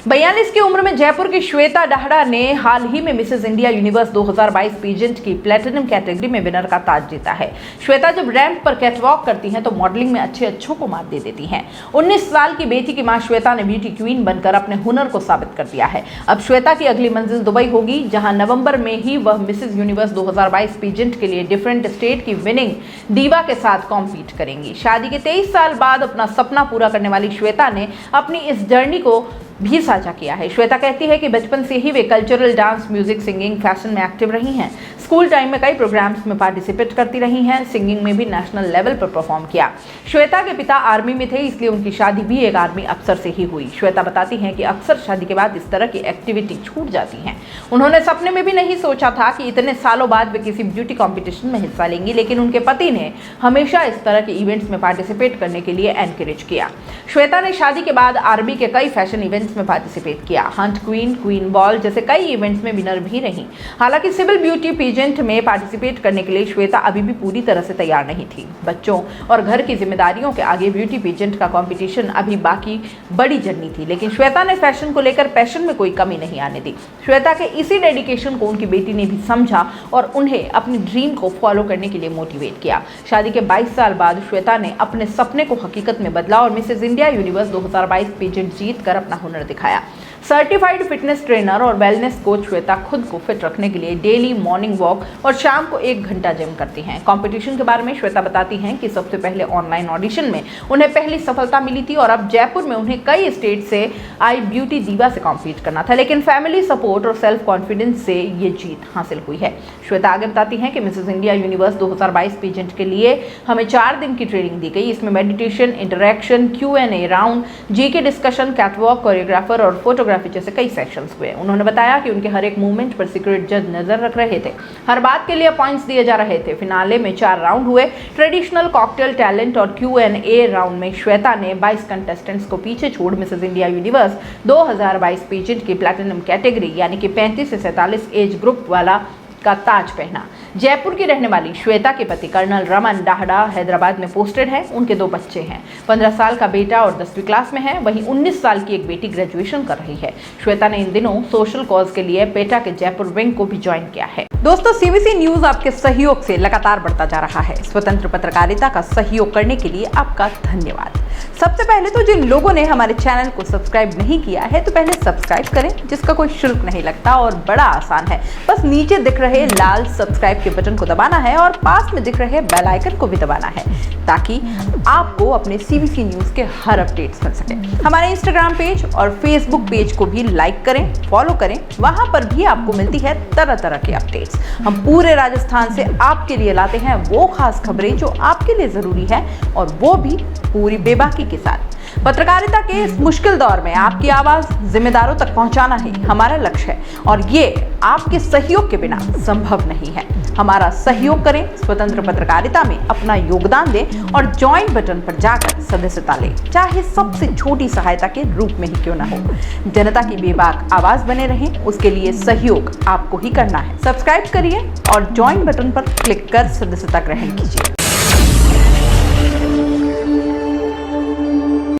42 की उम्र में जयपुर की श्वेता डाहड़ा ने हाल ही में मिसेज इंडिया यूनिवर्स 2022 पीजेंट की प्लेटिनम कैटेगरी में विनर का ताज जीता है। श्वेता जब रैंप पर कैटवॉक करती हैं तो मॉडलिंग में अच्छों को मात दे देती हैं। 19 साल की बेटी की मां श्वेता ने ब्यूटी क्वीन बनकर अपने हुनर को साबित कर दिया है। अब श्वेता की अगली मंजिल दुबई होगी, जहां नवंबर में ही वह मिसेज यूनिवर्स 2022 पीजेंट के लिए डिफरेंट स्टेट की विनिंग दीवा के साथ कॉम्पीट करेंगी। शादी के 23 साल बाद अपना सपना पूरा करने वाली श्वेता ने अपनी इस जर्नी को भी साझा किया है। श्वेता कहती है कि बचपन से ही वे cultural, dance, music, singing, fashion में एक्टिव रही हैं। स्कूल टाइम में कई प्रोग्राम्स में पार्टिसिपेट करती रही हैं। सिंगिंग में भी नेशनल लेवल पर परफॉर्म किया। श्वेता के पिता आर्मी में थे, इसलिए उनकी शादी भी एक आर्मी अफसर से ही हुई। श्वेता बताती हैं कि अक्सर शादी के बाद इस तरह की एक्टिविटी छूट जाती हैं। उन्होंने सपने में भी नहीं सोचा था कि इतने सालों बाद वे किसी ब्यूटी कॉम्पिटिशन में हिस्सा लेंगी, लेकिन उनके पति ने हमेशा इस तरह के इवेंट्स में पार्टिसिपेट करने के लिए एनकरेज किया। श्वेता ने शादी के बाद आर्मी के कई फैशन इवेंट्स में पार्टिसिपेट किया। हंट क्वीन, क्वीन बॉल जैसे कई इवेंट्स में विनर भी रही। हालांकि सिविल ब्यूटी पीजेंट में पार्टिसिपेट करने के लिए श्वेता अभी भी पूरी तरह से तैयार नहीं थी। बच्चों और घर की जिम्मेदारियों के आगे ब्यूटी पीजेंट का कंपटीशन अभी बाकी बड़ी जर्नी थी, लेकिन श्वेता ने फैशन को लेकर पैशन में कोई कमी नहीं आने दी। श्वेता के इसी डेडिकेशन को उनकी बेटी ने भी समझा और उन्हें अपनी ड्रीम को फॉलो करने के लिए मोटिवेट किया। शादी के 22 साल बाद श्वेता ने अपने सपने को हकीकत में बदला और मिसेज इंडिया यूनिवर्स 2022 पीजेंट जीत कर अपना हुनर दिखाया। सर्टिफाइड फिटनेस ट्रेनर और वेलनेस कोच श्वेता खुद को फिट रखने के लिए डेली मॉर्निंग वॉक और शाम को 1 घंटा जिम करती हैं। कंपटीशन के बारे में श्वेता बताती हैं कि सबसे पहले ऑनलाइन ऑडिशन में उन्हें पहली सफलता मिली थी और अब जयपुर में उन्हें कई स्टेट से आई ब्यूटी दीवा से कॉम्पीट करना था, लेकिन फैमिली सपोर्ट और सेल्फ कॉन्फिडेंस से ये जीत हासिल हुई है। श्वेता आगे बताती हैं कि मिसेज इंडिया यूनिवर्स 2022 पीजेंट के लिए हमें 4 दिन की ट्रेनिंग दी गई। इसमें meditation, interaction, Q&A round, GK discussion, catwalk, choreographer और फोटोग्राफी जैसे कई सेक्शंस हुए। उन्होंने बताया कि उनके हर एक मूवमेंट पर सीक्रेट जज नजर रख रहे थे। हर बात के लिए पॉइंट्स दिए जा रहे थे। फिनाले में 4 राउंड हुए। ट्रेडिशनल, कॉकटेल, टैलेंट और Q&A राउंड में श्वेता ने 22 कंटेस्टेंट्स को पीछे छोड़ मिसेज इंडिया यूनिवर्स 2022 पीजेंट की प्लैटिनम कैटेगरी यानी कि 35 से 47 एज ग्रुप वाला का ताज पहना। जयपुर की रहने वाली श्वेता के पति कर्नल रमन डाहड़ा हैदराबाद में पोस्टेड है। उनके 2 बच्चे हैं। 15 साल का बेटा और 10वीं क्लास में है। वहीं 19 साल की एक बेटी ग्रेजुएशन कर रही है। श्वेता ने इन दिनों सोशल कॉज के लिए पेटा के जयपुर विंग को भी ज्वाइन किया है। दोस्तों, CBC न्यूज आपके सहयोग से लगातार बढ़ता जा रहा है। स्वतंत्र पत्रकारिता का सहयोग करने के लिए आपका धन्यवाद। सबसे पहले तो जिन लोगों ने हमारे चैनल को सब्सक्राइब नहीं किया है तो पहले सब्सक्राइब करें, जिसका कोई शुल्क नहीं लगता और बड़ा आसान है। बस नीचे दिख रहे लाल सब्सक्राइब के बटन को दबाना है और पास में दिख रहे बेल आइकन को भी दबाना है, ताकि आपको अपने CBC न्यूज के हर अपडेट्स मिल सके। हमारे इंस्टाग्राम पेज और फेसबुक पेज को भी लाइक करें, फॉलो करें। वहां पर भी आपको मिलती है तरह तरह के अपडेट्स। हम पूरे राजस्थान से आपके लिए लाते हैं वो खास खबरें जो आपके लिए जरूरी है, और वो भी पूरी बेबाकी के साथ। पत्रकारिता के इस मुश्किल दौर में आपकी आवाज जिम्मेदारों तक पहुंचाना ही हमारा लक्ष्य है, और ये आपके सहयोग के बिना संभव नहीं है। हमारा सहयोग करें, स्वतंत्र पत्रकारिता में अपना योगदान दें और ज्वाइन बटन पर जाकर सदस्यता लें, चाहे सबसे छोटी सहायता के रूप में ही क्यों ना हो। जनता की बेबाक आवाज बने रहें, उसके लिए सहयोग आपको ही करना है। सब्सक्राइब करिए और ज्वाइन बटन पर क्लिक कर सदस्यता ग्रहण कीजिए।